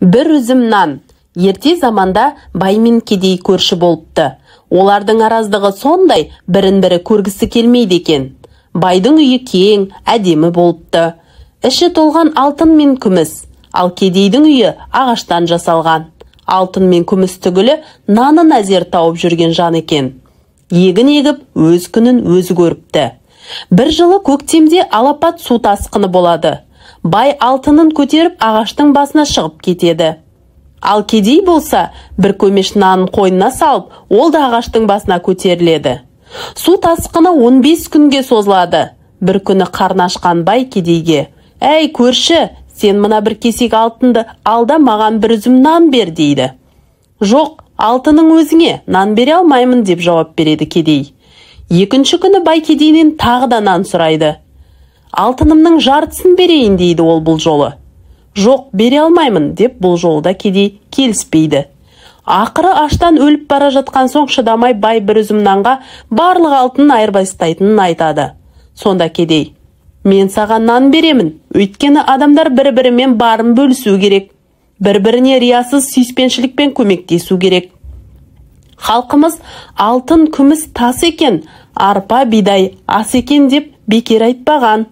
Бір үзім нан. Ерте заманда бай мен кедей көрші болыпты. Олардың араздығы сондай, бірін-бірі көргісі келмейді екен. Байдың үйі кең, әдемі болыпты. Іші толған алтын мен күміс. Ал кедейдің үйі ағаштан жасалған. Алтын мен күміс түгілі нанын әзер тауып жүрген жан екен. Егін егіп, өз күнін өзі көріпті. Бір жылы көктемде алапат су тасқыны болады. Бай алтынын көтеріп ағаштың басына шығып кетеді. Ал кедей болса, бір көмеш нанын қойнына салып, ол да ағаштың басына көтеріледі. Су тасқыны 15 күнге созылады. Бір күні қарны ашқан бай кедейге: «Әй көрші, сен мына бір кесек алтынды алда маған бір үзім нан бер» дейді. «Жоқ, алтының өзіңе, нан бере алмаймын» деп жауап береді кедей. Екінші күні бай кедейінен тағы да нан сұрайды. «Алтынымның жартысын берейін» дейді ол бұл жолы. «Жоқ, бере алмаймын» деп бұл жолда кедей келіспейді. Ақыры аштан өліп бара жатқан соң шыдамай бай бір үзім нанға барлық алтынын айырбастайтынын айтады. Сонда кедей: «Мен саған нан беремін, өйткені адамдар бір-бірімен барын бөлісу керек. Бір-біріне риясыз сүйіспеншілікпен көмектесу керек. Халқымыз алтын, күміс, тас екен, арпа, бидай, ас екен деп бекер айтпаған».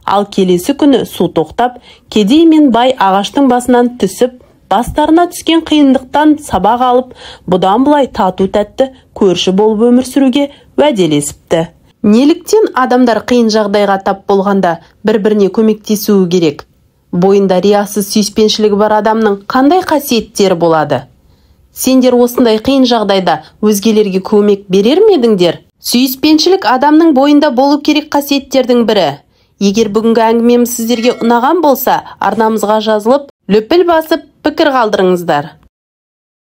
Ал келесі күні су тоқтап, кедей мен бай ағаштың басынан түсіп, бастарына түскен қиындықтан сабақ алып, бұдан бұлай тату-тәтті көрші болып өмір сүруге уәделесіпті. Неліктен адамдар қиын жағдайға тап болғанда бір-біріне көмектесуі керек? Бойында риясыз сүйіспеншілігі бар адамның қандай қасиеттері болады? Сендер осындай қиын жағдайда өзгелерге көмек берер ме едіңдер? Сүйіспеншілік адамның бойында болу керек қасиеттердің бірі. Егер бүгінгі әңгімеміз сіздерге ұнаған болса, арнамызға жазылып, лүпіл басып, пікір қалдырыңыздар.